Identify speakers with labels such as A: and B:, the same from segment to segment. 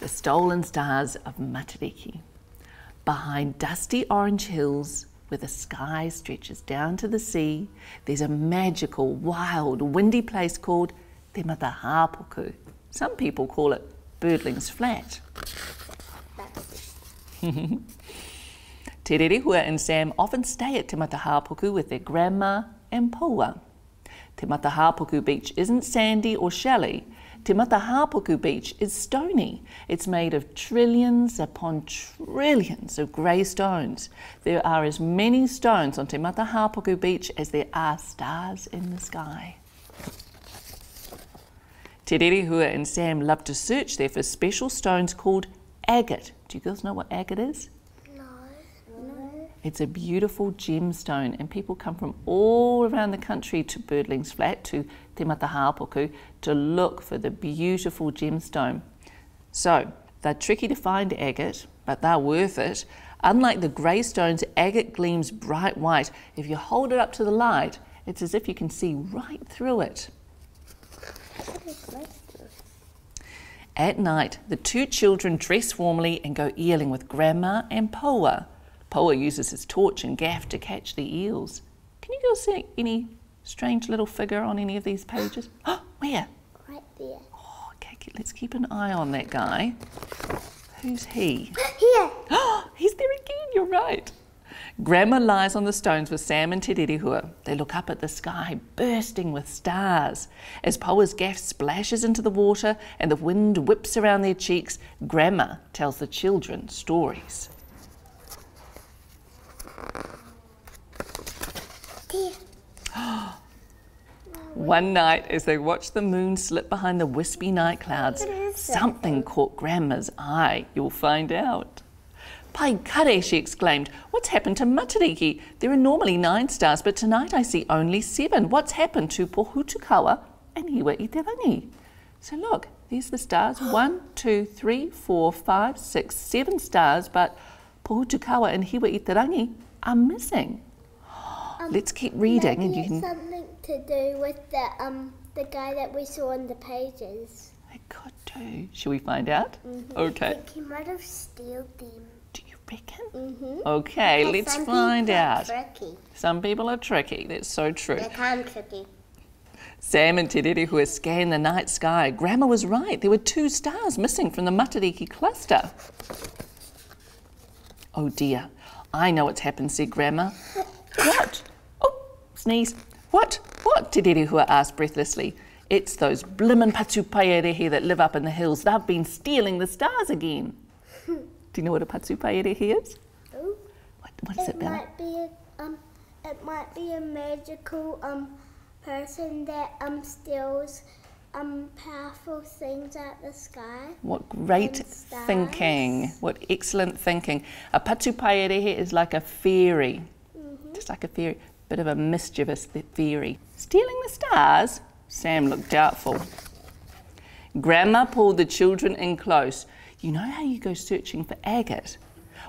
A: The stolen stars of Matariki. Behind dusty orange hills, where the sky stretches down to the sea, there's a magical, wild, windy place called Te Matahapoku. Some people call it Birdling's Flat. Te Rerehua and Sam often stay at Te Matahapoku with their grandma and Paua. Te Matahapoku beach isn't sandy or shelly. Te Matahapoku beach is stony. It's made of trillions upon trillions of grey stones. There are as many stones on Te Matahapoku beach as there are stars in the sky. Te Rerehua and Sam love to search there for special stones called agate. Do you girls know what agate is? No. It's a beautiful gemstone, and people come from all around the country to Birdling's Flat, to Te Matahapoku, to look for the beautiful gemstone. So, they're tricky to find agate, but they're worth it. Unlike the grey stones, agate gleams bright white. If you hold it up to the light, it's as if you can see right through it. At night, the two children dress warmly and go eeling with Grandma and Paua. Paua uses his torch and gaff to catch the eels. Can you girls see any strange little figure on any of these pages? Oh, where?
B: Right there.
A: Oh, okay, let's keep an eye on that guy. Who's he?
B: Here.
A: Oh, he's there again, you're right. Grandma lies on the stones with Sam and Te Rerehua. They look up at the sky, bursting with stars. As Paua's gaff splashes into the water and the wind whips around their cheeks, Grandma tells the children stories. One night, as they watched the moon slip behind the wispy night clouds, something caught Grandma's eye. You'll find out. Pai kare, she exclaimed. What's happened to Matariki? There are normally 9 stars, but tonight I see only 7. What's happened to Pohutukawa and Hiwa i te rangi? So look, there's the stars. 1, 2, 3, 4, 5, 6, 7 stars, but Pohutukawa and Hiwa i te rangi are missing. Let's keep reading, and you can.
B: Something to do with the guy that we saw on the pages.
A: It could do. Shall we find out? Okay.
B: I think he might have stolen them.
A: Do you reckon? Okay, let's find out.
B: Tricky.
A: Some people are tricky. That's so true.
B: They're kind of tricky.
A: Sam and Te Rerehua scanned the night sky. Grandma was right. There were 2 stars missing from the Matariki cluster. Oh dear. I know what's happened, said Grandma. What? Oh, sneeze. What? What? Te Rerehua asked breathlessly. It's those blimmin' patupaiarehe that live up in the hills. They've been stealing the stars again. Do you know what a patupaiarehe is?
B: Oh.
A: What is it, Bella?
B: It might be a magical person that steals powerful things out the sky.
A: What great thinking. What excellent thinking. A patupaiarehe is like a fairy. Just like a fairy. Bit of a mischievous fairy. Stealing the stars? Sam looked doubtful. Grandma pulled the children in close. You know how you go searching for agate?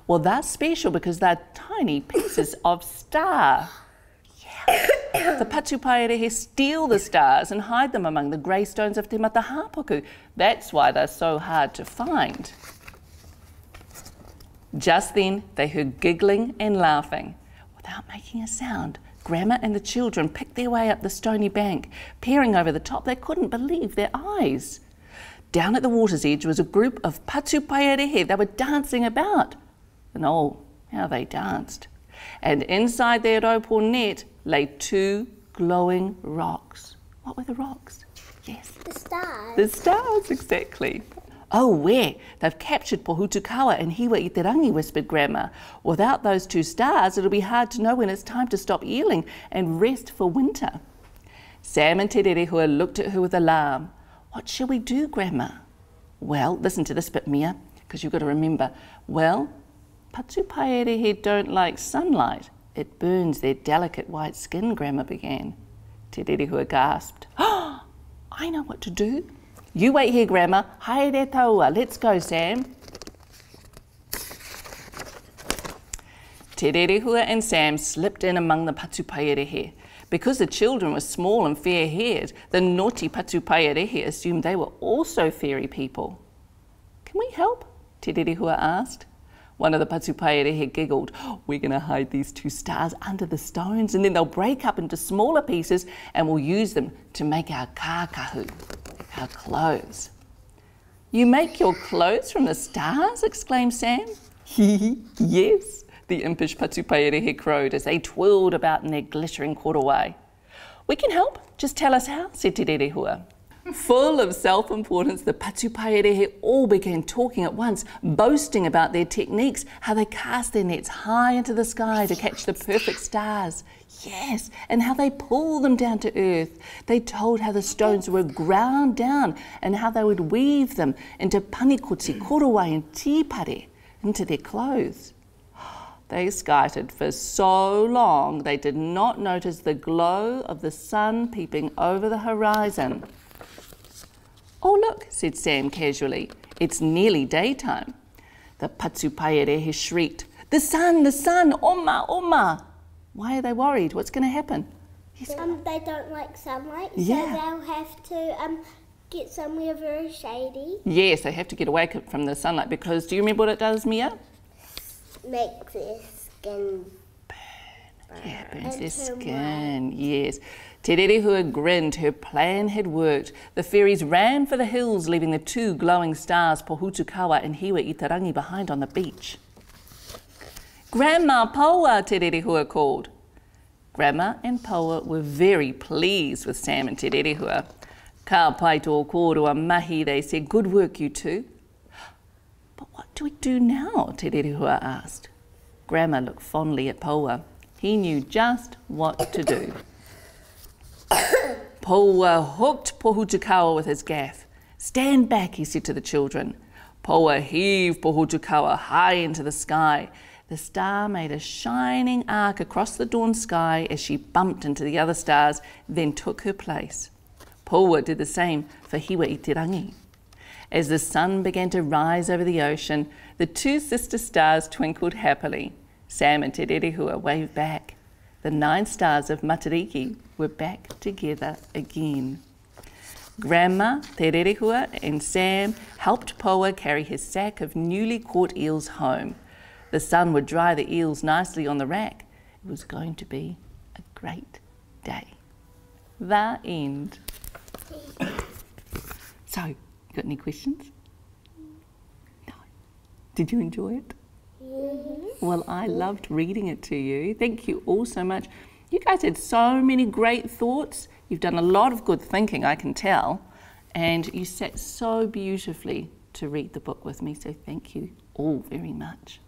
A: Well, they're special because they're tiny pieces of star. Yeah. The patupaiarehe steal the stars and hide them among the grey stones of Te Matahapoku. That's why they're so hard to find. Just then, they heard giggling and laughing. Without making a sound, Grandma and the children picked their way up the stony bank. Peering over the top, they couldn't believe their eyes. Down at the water's edge was a group of patupaiarehe. They were dancing about. And oh, how they danced. And inside their rope or net lay 2 glowing rocks. What were the rocks? Yes.
B: The stars.
A: The stars, exactly. Oh, where? They've captured Pohutukawa and Hiwa i te rangi, whispered Grandma. Without those 2 stars, it'll be hard to know when it's time to stop eeling and rest for winter. Sam and Te Rerehua looked at her with alarm. What shall we do, Grandma? Well, listen to this bit, Mia, because you've got to remember. Well, patupaiarehe don't like sunlight. It burns their delicate white skin, Grandma began. Te Rerehua gasped. Oh, I know what to do. You wait here, Grandma. Haere taua. Let's go, Sam. Te Rerehua and Sam slipped in among the patupaiarehe. Because the children were small and fair-haired, the naughty patupaiarehe assumed they were also fairy people. Can we help? Te Rerehua asked. One of the Patupaerehe giggled. We're going to hide these 2 stars under the stones and then they'll break up into smaller pieces and we'll use them to make our kākahu, our clothes. You make your clothes from the stars? Exclaimed Sam. Yes, the impish Patupaerehe crowed as they twirled about in their glittering korowai. We can help, just tell us how, said Te Rerehua. Full of self-importance, the Patupaerehe all began talking at once, boasting about their techniques, how they cast their nets high into the sky to catch the perfect stars. Yes, and how they pull them down to earth. They told how the stones were ground down and how they would weave them into panikoti, korowai and tīpare, into their clothes. They skited for so long they did not notice the glow of the sun peeping over the horizon. Oh look, said Sam casually, it's nearly daytime. The Patupaerehe shrieked, the sun, oma, oma. Why are they worried? What's going to happen?
B: Yes. They don't like sunlight, so
A: yeah.
B: they'll have to get somewhere very shady.
A: Yes, they have to get away from the sunlight because, do you remember what it does, Mia?
B: Makes their skin
A: burn. Yeah, burns their skin, yes. Te Rerehua grinned. Her plan had worked. The fairies ran for the hills, leaving the 2 glowing stars, Pohutukawa and Hiwa-i-te-rangi, behind on the beach. Grandma Paua, Te Rerehua called. Grandma and Paua were very pleased with Sam and Te Rerehua. Ka pai tō kōrua mahi, they said. Good work, you 2. But what do we do now? Te Rerehua asked. Grandma looked fondly at Paua. He knew just what to do. Paua hooked Pohutukawa with his gaff. Stand back, he said to the children. Paua heaved Pohutukawa high into the sky. The star made a shining arc across the dawn sky as she bumped into the other stars, then took her place. Paua did the same for Hiwa-i-te-rangi. As the sun began to rise over the ocean, the 2 sister stars twinkled happily. Sam and Te Rerehua waved back. The 9 stars of Matariki were back together again. Grandma, Te Rerehua and Sam helped Paua carry his sack of newly caught eels home. The sun would dry the eels nicely on the rack. It was going to be a great day. The end. So, got any questions? No. Did you enjoy it? Well, I loved reading it to you. Thank you all so much. You guys had so many great thoughts. You've done a lot of good thinking, I can tell. And you sat so beautifully to read the book with me, so thank you all very much.